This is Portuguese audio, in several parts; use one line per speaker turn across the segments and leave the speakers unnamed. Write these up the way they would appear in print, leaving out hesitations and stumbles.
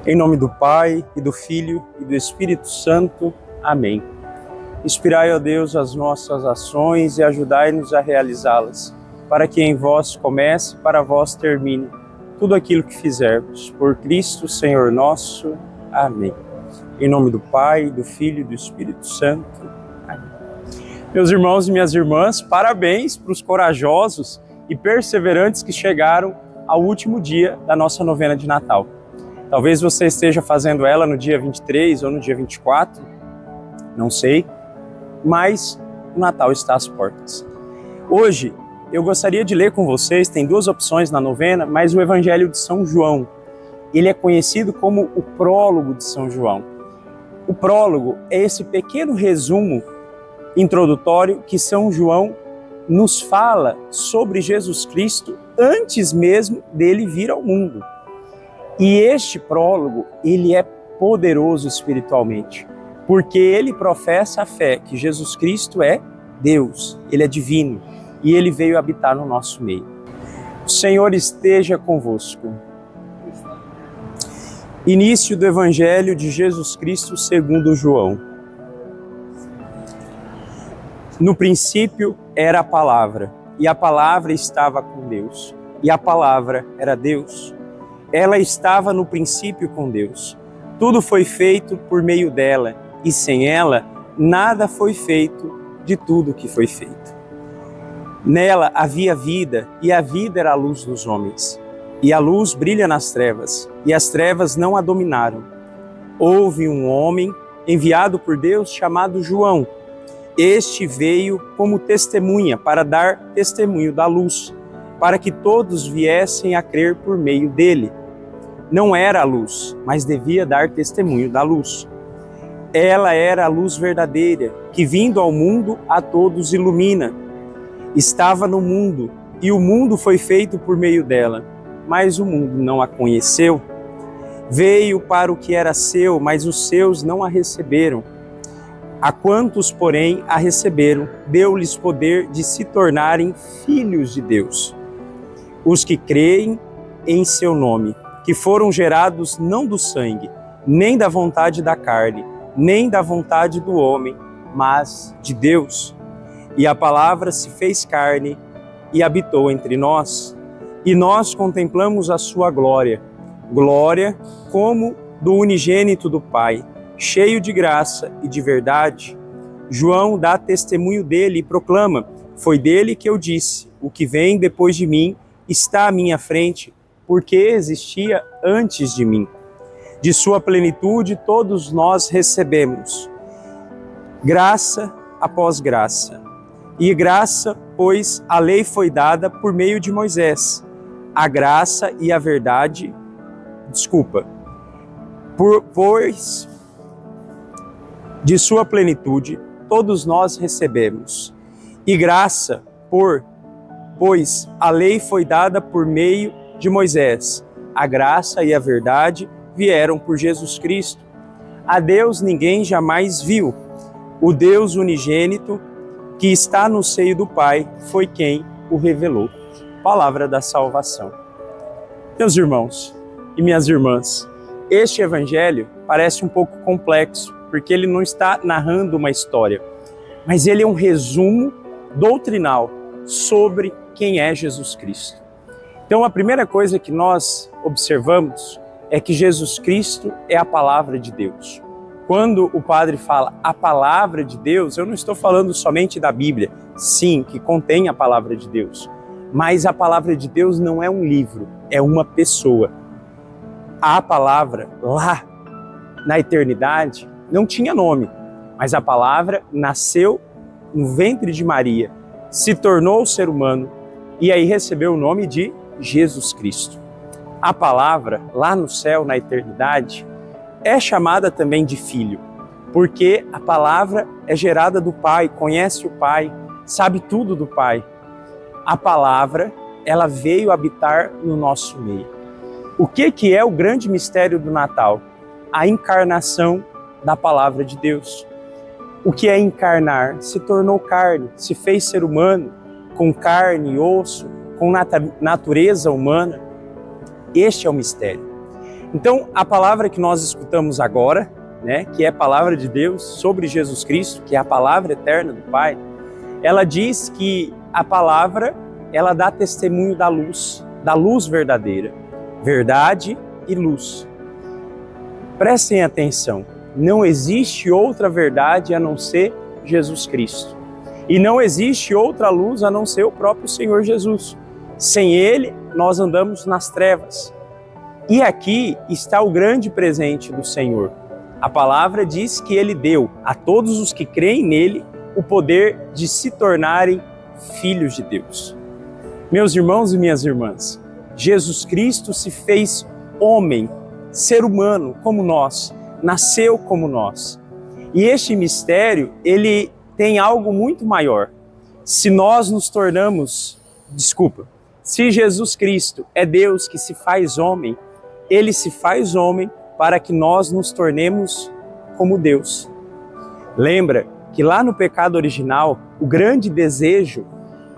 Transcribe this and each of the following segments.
Em nome do Pai, e do Filho, e do Espírito Santo. Amém. Inspirai, ó Deus, as nossas ações e ajudai-nos a realizá-las, para que em vós comece, para vós termine, tudo aquilo que fizermos. Por Cristo, Senhor nosso. Amém. Em nome do Pai, do Filho e do Espírito Santo. Amém. Meus irmãos e minhas irmãs, parabéns para os corajosos e perseverantes que chegaram ao último dia da nossa novena de Natal. Talvez você esteja fazendo ela no dia 23 ou no dia 24, não sei, mas o Natal está às portas. Hoje eu gostaria de ler com vocês, tem duas opções na novena, mas o Evangelho de São João. Ele é conhecido como o prólogo de São João. O prólogo é esse pequeno resumo introdutório que São João nos fala sobre Jesus Cristo antes mesmo dele vir ao mundo. E este prólogo, ele é poderoso espiritualmente, porque ele professa a fé que Jesus Cristo é Deus, ele é divino e ele veio habitar no nosso meio. O Senhor esteja convosco. Início do Evangelho de Jesus Cristo segundo João. No princípio era a palavra, e a palavra estava com Deus, e a palavra era Deus. Ela estava no princípio com Deus. Tudo foi feito por meio dela, e sem ela, nada foi feito de tudo que foi feito. Nela havia vida, e a vida era a luz dos homens. E a luz brilha nas trevas, e as trevas não a dominaram. Houve um homem enviado por Deus chamado João. Este veio como testemunha para dar testemunho da luz, para que todos viessem a crer por meio dele. Não era a luz, mas devia dar testemunho da luz. Ela era a luz verdadeira, que vindo ao mundo a todos ilumina. Estava no mundo, e o mundo foi feito por meio dela, mas o mundo não a conheceu. Veio para o que era seu, mas os seus não a receberam. A quantos, porém, a receberam, deu-lhes poder de se tornarem filhos de Deus. Os que creem em seu nome, que foram gerados não do sangue, nem da vontade da carne, nem da vontade do homem, mas de Deus. E a palavra se fez carne e habitou entre nós, e nós contemplamos a sua glória, glória como do unigênito do Pai, cheio de graça e de verdade. João dá testemunho dele e proclama: foi dele que eu disse, o que vem depois de mim está à minha frente, porque existia antes de mim. De sua plenitude todos nós recebemos, graça após graça. E graça, pois a lei foi dada por meio de Moisés. A graça e a verdade, pois de sua plenitude todos nós recebemos. E graça, pois a lei foi dada por meio de Moisés. A graça e a verdade vieram por Jesus Cristo. A Deus ninguém jamais viu. O Deus unigênito, que está no seio do Pai, foi quem o revelou. Palavra da salvação. Meus irmãos e minhas irmãs, este evangelho parece um pouco complexo, porque ele não está narrando uma história, mas ele é um resumo doutrinal sobre quem é Jesus Cristo. Então, a primeira coisa que nós observamos é que Jesus Cristo é a palavra de Deus. Quando o padre fala a palavra de Deus, eu não estou falando somente da Bíblia, sim, que contém a palavra de Deus, mas a palavra de Deus não é um livro, é uma pessoa. A palavra, lá na eternidade, não tinha nome, mas a palavra nasceu no ventre de Maria, se tornou ser humano e aí recebeu o nome de Jesus Cristo. A palavra, lá no céu, na eternidade, é chamada também de Filho, porque a palavra é gerada do Pai, conhece o Pai, sabe tudo do Pai. A palavra, ela veio habitar no nosso meio. O que é o grande mistério do Natal? A encarnação da palavra de Deus. O que é encarnar? Se tornou carne, se fez ser humano, com carne e osso, com natureza humana. Este é o mistério. Então, a palavra que nós escutamos agora, né, que é a palavra de Deus sobre Jesus Cristo, que é a palavra eterna do Pai, ela diz que a palavra, ela dá testemunho da luz verdadeira, verdade e luz. Prestem atenção, não existe outra verdade a não ser Jesus Cristo. E não existe outra luz a não ser o próprio Senhor Jesus. Sem Ele, nós andamos nas trevas. E aqui está o grande presente do Senhor. A palavra diz que Ele deu a todos os que creem nele o poder de se tornarem filhos de Deus. Meus irmãos e minhas irmãs, Jesus Cristo se fez homem, ser humano como nós, nasceu como nós. E este mistério, ele tem algo muito maior. Se Jesus Cristo é Deus que se faz homem, Ele se faz homem para que nós nos tornemos como Deus. Lembra que lá no pecado original, o grande desejo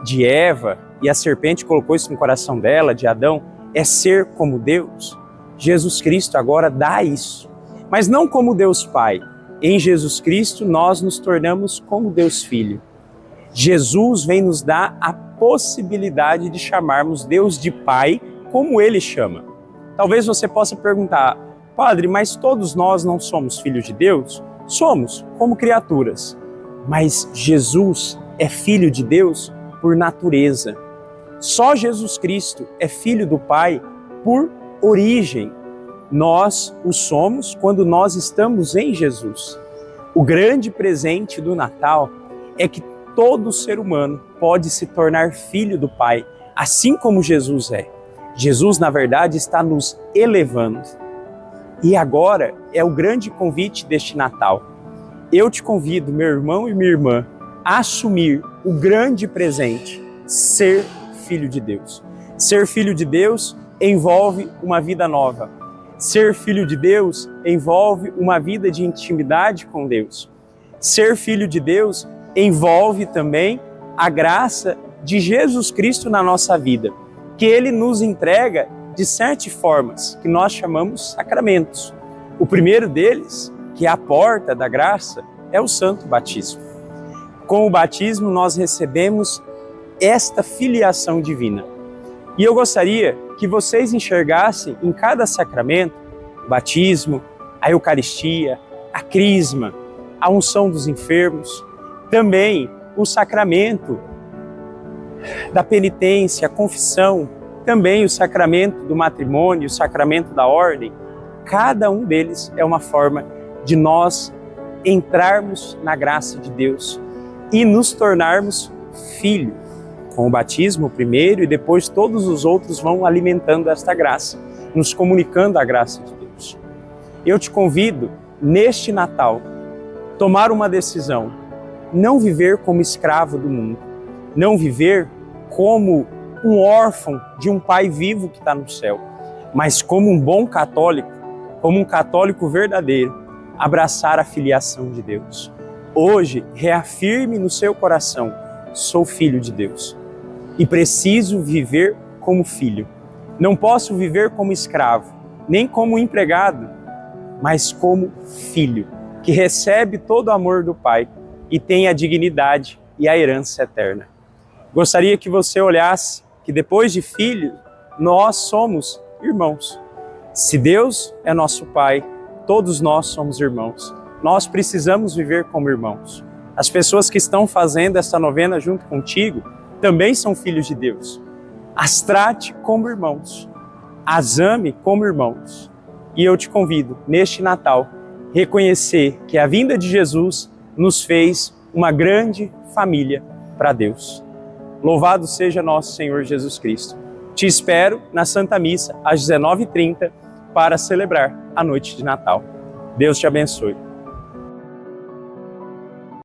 de Eva, e a serpente colocou isso no coração dela, de Adão, é ser como Deus. Jesus Cristo agora dá isso, mas não como Deus Pai. Em Jesus Cristo nós nos tornamos como Deus Filho. Jesus vem nos dar a possibilidade de chamarmos Deus de Pai como Ele chama. Talvez você possa perguntar, Padre, mas todos nós não somos filhos de Deus? Somos, como criaturas. Mas Jesus é filho de Deus por natureza. Só Jesus Cristo é filho do Pai por origem. Nós o somos quando nós estamos em Jesus. O grande presente do Natal é que todo ser humano pode se tornar filho do Pai, assim como Jesus é. Jesus, na verdade, está nos elevando. E agora é o grande convite deste Natal. Eu te convido, meu irmão e minha irmã, a assumir o grande presente, ser filho de Deus. Ser filho de Deus envolve uma vida nova. Ser filho de Deus envolve uma vida de intimidade com Deus. Ser filho de Deus envolve também a graça de Jesus Cristo na nossa vida, que Ele nos entrega de 7 formas, que nós chamamos sacramentos. O primeiro deles, que é a porta da graça, é o santo batismo. Com o batismo nós recebemos esta filiação divina. E eu gostaria que vocês enxergassem em cada sacramento, o batismo, a Eucaristia, a crisma, a unção dos enfermos, também o sacramento da penitência, a confissão, também o sacramento do matrimônio, o sacramento da ordem. Cada um deles é uma forma de nós entrarmos na graça de Deus e nos tornarmos filhos. Com o batismo primeiro e depois todos os outros vão alimentando esta graça, nos comunicando a graça de Deus. Eu te convido, neste Natal, tomar uma decisão, não viver como escravo do mundo, não viver como um órfão de um pai vivo que está no céu, mas como um bom católico, como um católico verdadeiro, abraçar a filiação de Deus. Hoje, reafirme no seu coração, sou filho de Deus e preciso viver como filho. Não posso viver como escravo, nem como empregado, mas como filho, que recebe todo o amor do Pai e tem a dignidade e a herança eterna. Gostaria que você olhasse que depois de filho, nós somos irmãos. Se Deus é nosso Pai, todos nós somos irmãos. Nós precisamos viver como irmãos. As pessoas que estão fazendo esta novena junto contigo também são filhos de Deus. As trate como irmãos, as ame como irmãos. E eu te convido, neste Natal, reconhecer que a vinda de Jesus nos fez uma grande família para Deus. Louvado seja nosso Senhor Jesus Cristo. Te espero na Santa Missa, às 19h30, para celebrar a noite de Natal. Deus te abençoe.